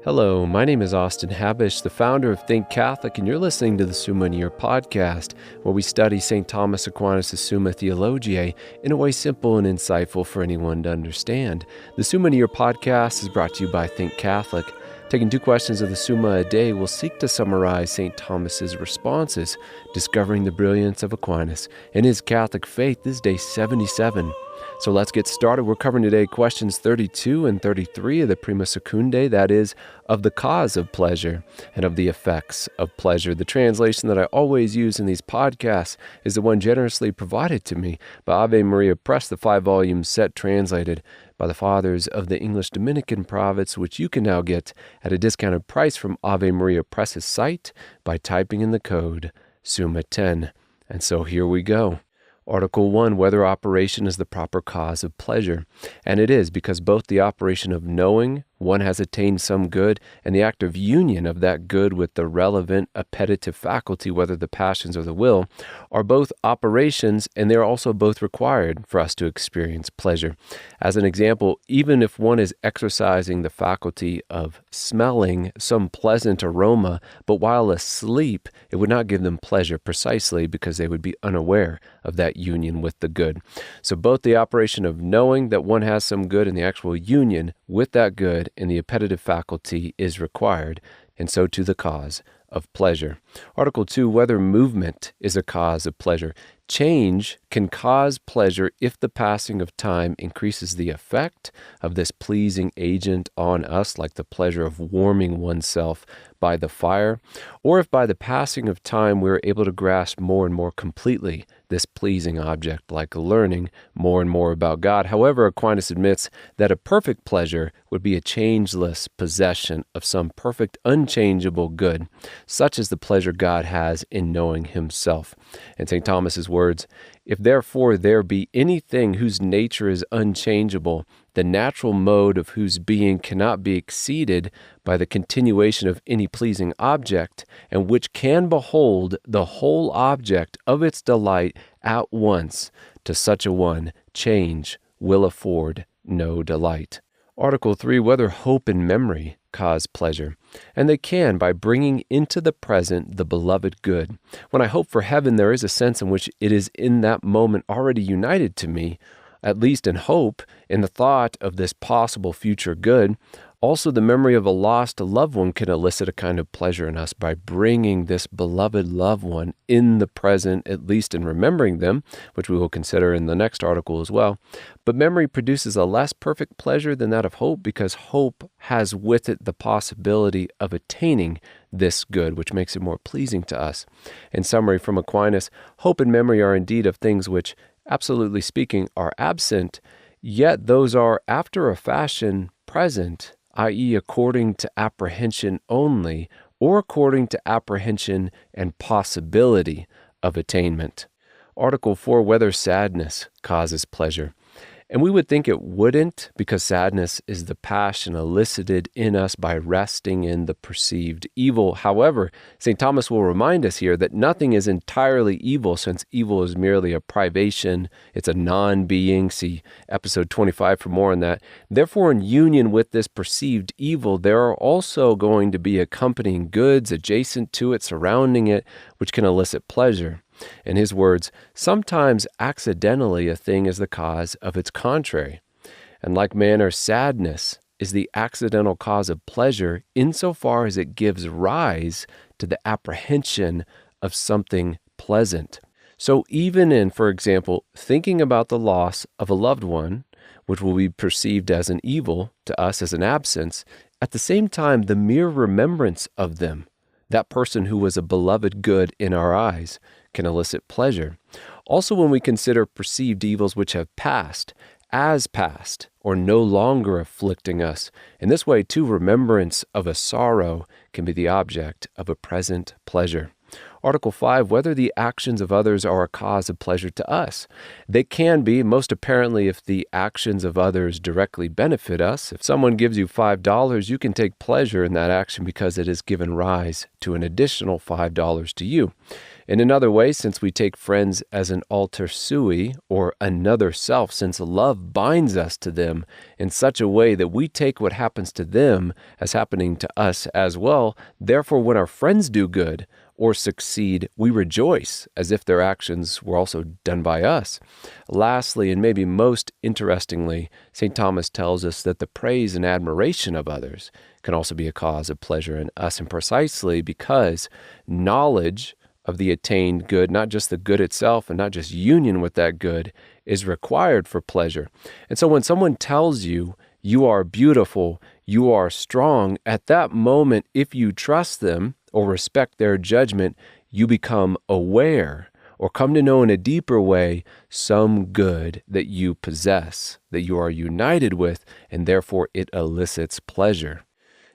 Hello, my name is Austin Habish, the founder of Think Catholic, and you're listening to the Summa podcast, where we study St. Thomas Aquinas' Summa Theologiae in a way simple and insightful for anyone to understand. The Summa podcast is brought to you by Think Catholic. Taking 2 questions of the Summa a day, we'll seek to summarize St. Thomas's responses, discovering the brilliance of Aquinas and his Catholic faith. This is day 77. So let's get started. We're covering today questions 32 and 33 of the Prima Secundae, that is, of the cause of pleasure and of the effects of pleasure. The translation that I always use in these podcasts is the one generously provided to me by Ave Maria Press, the 5-volume set translated by the Fathers of the English Dominican Province, which you can now get at a discounted price from Ave Maria Press's site by typing in the code SUMMA10. And so here we go. Article 1, whether operation is the proper cause of pleasure. And it is, because both the operation of knowing one has attained some good and the act of union of that good with the relevant appetitive faculty, whether the passions or the will, are both operations, and they are also both required for us to experience pleasure. As an example, even if one is exercising the faculty of smelling some pleasant aroma, but while asleep, it would not give them pleasure precisely because they would be unaware of that union with the good. So both the operation of knowing that one has some good and the actual union with that good in the appetitive faculty is required, and so too the cause of pleasure. Article 2, whether movement is a cause of pleasure. Change can cause pleasure if the passing of time increases the effect of this pleasing agent on us, like the pleasure of warming oneself by the fire, or if by the passing of time we are able to grasp more and more completely this pleasing object, like learning more and more about God. However, Aquinas admits that a perfect pleasure would be a changeless possession of some perfect, unchangeable good, such as the pleasure God has in knowing himself. In St. Thomas's words, if therefore there be anything whose nature is unchangeable, the natural mode of whose being cannot be exceeded by the continuation of any pleasing object, and which can behold the whole object of its delight at once, to such a one change will afford no delight. Article 3, whether hope and memory cause pleasure. And they can, by bringing into the present the beloved good. When I hope for heaven, there is a sense in which it is in that moment already united to me, at least in hope, in the thought of this possible future good. Also, the memory of a lost loved one can elicit a kind of pleasure in us by bringing this beloved loved one in the present, at least in remembering them, which we will consider in the next article as well. But memory produces a less perfect pleasure than that of hope, because hope has with it the possibility of attaining this good, which makes it more pleasing to us. In summary, from Aquinas, hope and memory are indeed of things which, absolutely speaking, are absent, yet those are after a fashion present, i.e. according to apprehension only, or according to apprehension and possibility of attainment. Article 4, whether sadness causes pleasure. And we would think it wouldn't, because sadness is the passion elicited in us by resting in the perceived evil. However, St. Thomas will remind us here that nothing is entirely evil, since evil is merely a privation. It's a non-being. See episode 25 for more on that. Therefore, in union with this perceived evil, there are also going to be accompanying goods adjacent to it, surrounding it, which can elicit pleasure. In his words, sometimes accidentally a thing is the cause of its contrary. And like manner, sadness is the accidental cause of pleasure insofar as it gives rise to the apprehension of something pleasant. So even in, for example, thinking about the loss of a loved one, which will be perceived as an evil to us as an absence, at the same time, the mere remembrance of them, that person who was a beloved good in our eyes, can elicit pleasure. Also, when we consider perceived evils which have passed, as past, or no longer afflicting us, in this way, too, remembrance of a sorrow can be the object of a present pleasure. Article 5, whether the actions of others are a cause of pleasure to us. They can be, most apparently, if the actions of others directly benefit us. If someone gives you $5, you can take pleasure in that action because it has given rise to an additional $5 to you. In another way, since we take friends as an alter sui, or another self, since love binds us to them in such a way that we take what happens to them as happening to us as well, therefore when our friends do good or succeed, we rejoice as if their actions were also done by us. Lastly, and maybe most interestingly, St. Thomas tells us that the praise and admiration of others can also be a cause of pleasure in us, and precisely because knowledge of the attained good, not just the good itself and not just union with that good, is required for pleasure. And so when someone tells you, you are beautiful, you are strong, at that moment, if you trust them or respect their judgment, you become aware or come to know in a deeper way some good that you possess, that you are united with, and therefore it elicits pleasure.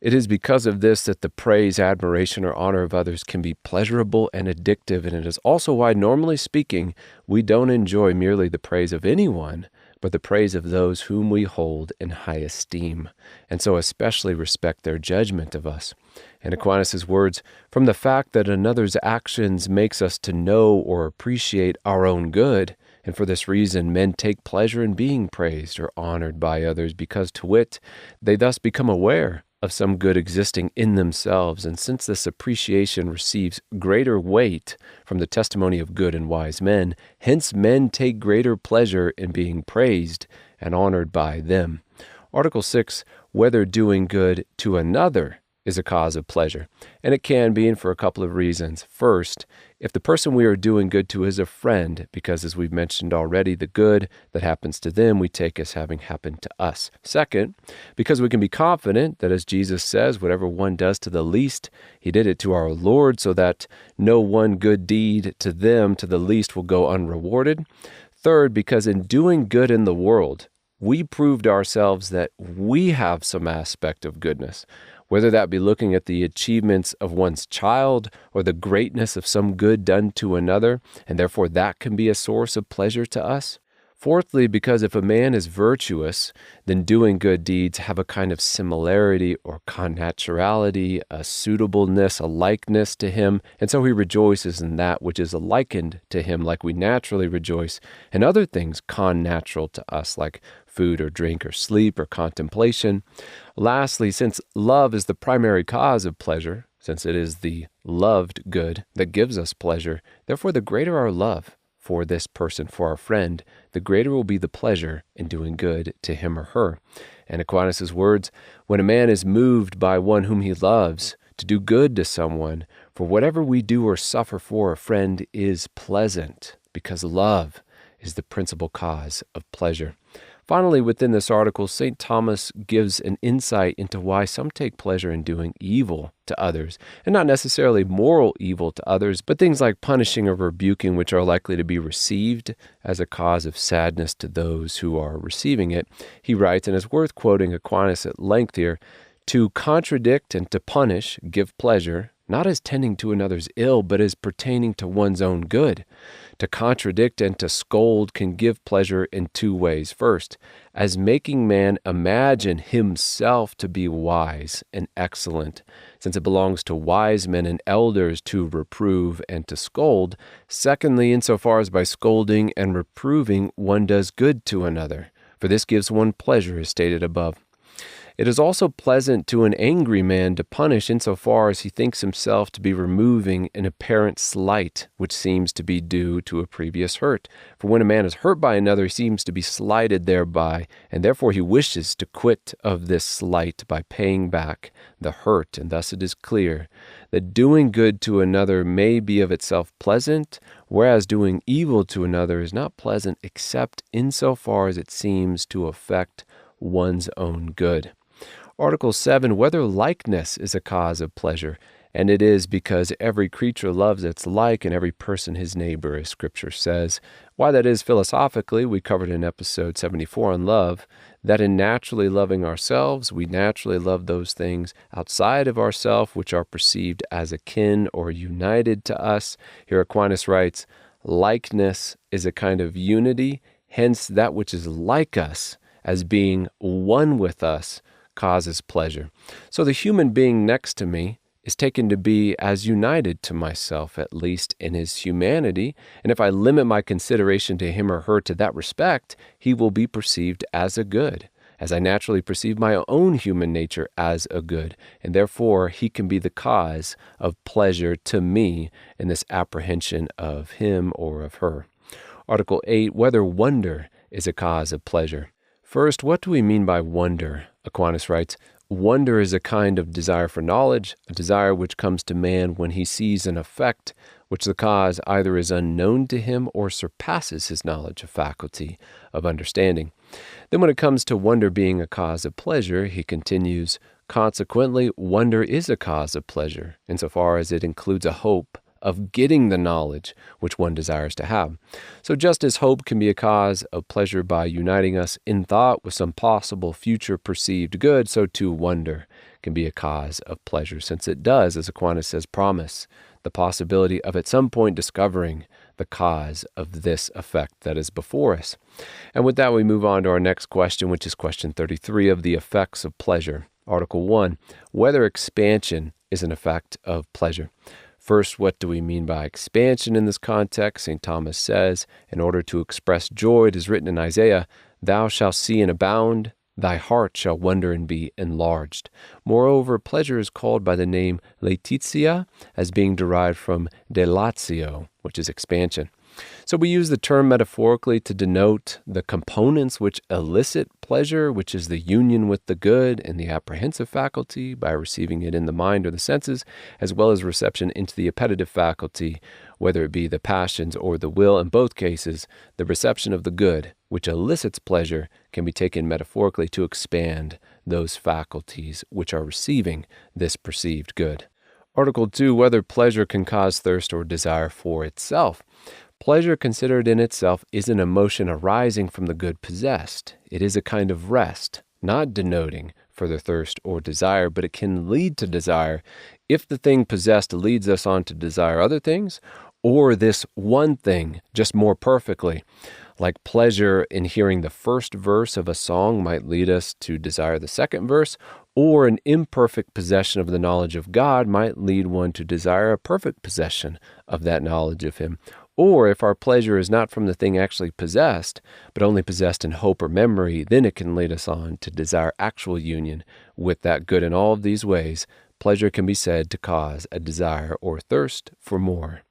It is because of this that the praise, admiration, or honor of others can be pleasurable and addictive, and it is also why, normally speaking, we don't enjoy merely the praise of anyone, but the praise of those whom we hold in high esteem, and so especially respect their judgment of us. In Aquinas' words, from the fact that another's actions makes us to know or appreciate our own good, and for this reason men take pleasure in being praised or honored by others, because, to wit, they thus become aware of some good existing in themselves, and since this appreciation receives greater weight from the testimony of good and wise men, hence men take greater pleasure in being praised and honored by them. Article 6, whether doing good to another is a cause of pleasure. And it can be, and for a couple of reasons. First, if the person we are doing good to is a friend, because as we've mentioned already, the good that happens to them we take as having happened to us. Second, because we can be confident that, as Jesus says, whatever one does to the least, he did it to our Lord, so that no one good deed to them, to the least, will go unrewarded. Third, because in doing good in the world, we proved ourselves that we have some aspect of goodness, whether that be looking at the achievements of one's child or the greatness of some good done to another, and therefore that can be a source of pleasure to us. Fourthly, because if a man is virtuous, then doing good deeds have a kind of similarity or connaturality, a suitableness, a likeness to him, and so he rejoices in that which is likened to him, like we naturally rejoice in other things connatural to us, like food or drink or sleep or contemplation. Lastly, since love is the primary cause of pleasure, since it is the loved good that gives us pleasure, therefore the greater our love for this person, for our friend, the greater will be the pleasure in doing good to him or her. And Aquinas' words, when a man is moved by one whom he loves to do good to someone, for whatever we do or suffer for a friend is pleasant, because love is the principal cause of pleasure. Finally, within this article, St. Thomas gives an insight into why some take pleasure in doing evil to others, and not necessarily moral evil to others, but things like punishing or rebuking, which are likely to be received as a cause of sadness to those who are receiving it. He writes, and is worth quoting Aquinas at length here, to contradict and to punish give pleasure, not as tending to another's ill, but as pertaining to one's own good. To contradict and to scold can give pleasure in two ways. First, as making man imagine himself to be wise and excellent, since it belongs to wise men and elders to reprove and to scold. Secondly, insofar as by scolding and reproving one does good to another, for this gives one pleasure, as stated above. It is also pleasant to an angry man to punish insofar as he thinks himself to be removing an apparent slight which seems to be due to a previous hurt. For when a man is hurt by another, he seems to be slighted thereby, and therefore he wishes to quit of this slight by paying back the hurt. And thus it is clear that doing good to another may be of itself pleasant, whereas doing evil to another is not pleasant except insofar as it seems to affect one's own good. Article 7, whether likeness is a cause of pleasure. And it is, because every creature loves its like and every person his neighbor, as Scripture says. Why that is philosophically, we covered in episode 74 on love, that in naturally loving ourselves, we naturally love those things outside of ourselves which are perceived as akin or united to us. Here Aquinas writes, likeness is a kind of unity, hence that which is like us, as being one with us, causes pleasure. So the human being next to me is taken to be as united to myself, at least in his humanity, and if I limit my consideration to him or her to that respect, he will be perceived as a good, as I naturally perceive my own human nature as a good, and therefore he can be the cause of pleasure to me in this apprehension of him or of her. Article 8, whether wonder is a cause of pleasure. First, what do we mean by wonder? Aquinas writes, wonder is a kind of desire for knowledge, a desire which comes to man when he sees an effect which the cause either is unknown to him or surpasses his knowledge of faculty of understanding. Then when it comes to wonder being a cause of pleasure, he continues, consequently, wonder is a cause of pleasure, insofar as it includes a hope of getting the knowledge which one desires to have. So just as hope can be a cause of pleasure by uniting us in thought with some possible future perceived good, so too wonder can be a cause of pleasure, since it does, as Aquinas says, promise the possibility of at some point discovering the cause of this effect that is before us. And with that, we move on to our next question, which is question 33 of the effects of pleasure. Article 1, whether expansion is an effect of pleasure. First, what do we mean by expansion in this context? St. Thomas says, in order to express joy, it is written in Isaiah, "Thou shalt see and abound, thy heart shall wonder and be enlarged." Moreover, pleasure is called by the name laetitia, as being derived from delatio, which is expansion. So we use the term metaphorically to denote the components which elicit pleasure, which is the union with the good and the apprehensive faculty by receiving it in the mind or the senses, as well as reception into the appetitive faculty, whether it be the passions or the will. In both cases, the reception of the good, which elicits pleasure, can be taken metaphorically to expand those faculties which are receiving this perceived good. Article 2, whether pleasure can cause thirst or desire for itself. Pleasure considered in itself is an emotion arising from the good possessed. It is a kind of rest, not denoting further thirst or desire, but it can lead to desire if the thing possessed leads us on to desire other things, or this one thing just more perfectly. Like pleasure in hearing the first verse of a song might lead us to desire the second verse, or an imperfect possession of the knowledge of God might lead one to desire a perfect possession of that knowledge of Him. Or if our pleasure is not from the thing actually possessed, but only possessed in hope or memory, then it can lead us on to desire actual union with that good. In all of these ways, pleasure can be said to cause a desire or thirst for more.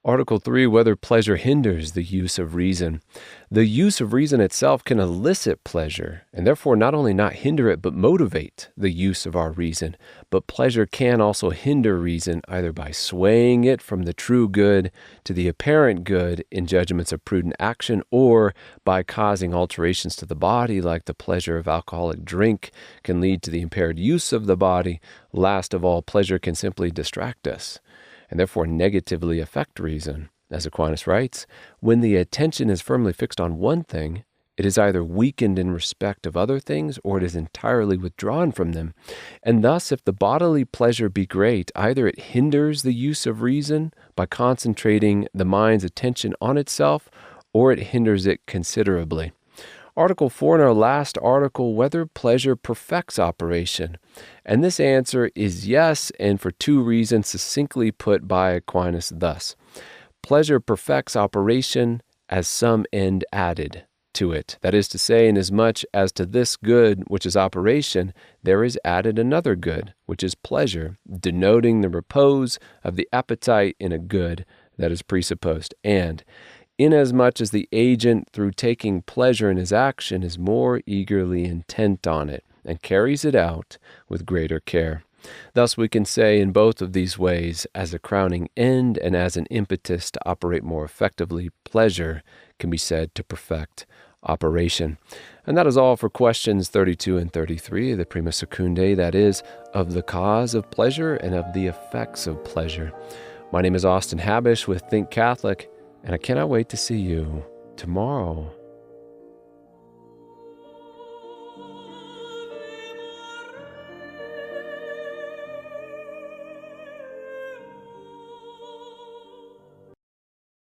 Article 3, whether pleasure hinders the use of reason. The use of reason itself can elicit pleasure, and therefore not only not hinder it, but motivate the use of our reason. But pleasure can also hinder reason, either by swaying it from the true good to the apparent good in judgments of prudent action, or by causing alterations to the body, like the pleasure of alcoholic drink can lead to the impaired use of the body. Last of all, pleasure can simply distract us, and therefore negatively affect reason. As Aquinas writes, when the attention is firmly fixed on one thing, it is either weakened in respect of other things, or it is entirely withdrawn from them. And thus, if the bodily pleasure be great, either it hinders the use of reason by concentrating the mind's attention on itself, or it hinders it considerably. Article 4 in our last article, whether pleasure perfects operation. And this answer is yes, and for two reasons succinctly put by Aquinas thus. Pleasure perfects operation as some end added to it. That is to say, inasmuch as to this good, which is operation, there is added another good, which is pleasure, denoting the repose of the appetite in a good that is presupposed. And inasmuch as the agent, through taking pleasure in his action, is more eagerly intent on it, and carries it out with greater care. Thus we can say in both of these ways, as a crowning end and as an impetus to operate more effectively, pleasure can be said to perfect operation. And that is all for questions 32 and 33 of the Prima Secundae, that is, of the cause of pleasure and of the effects of pleasure. My name is Austin Habish with Think Catholic, and I cannot wait to see you tomorrow.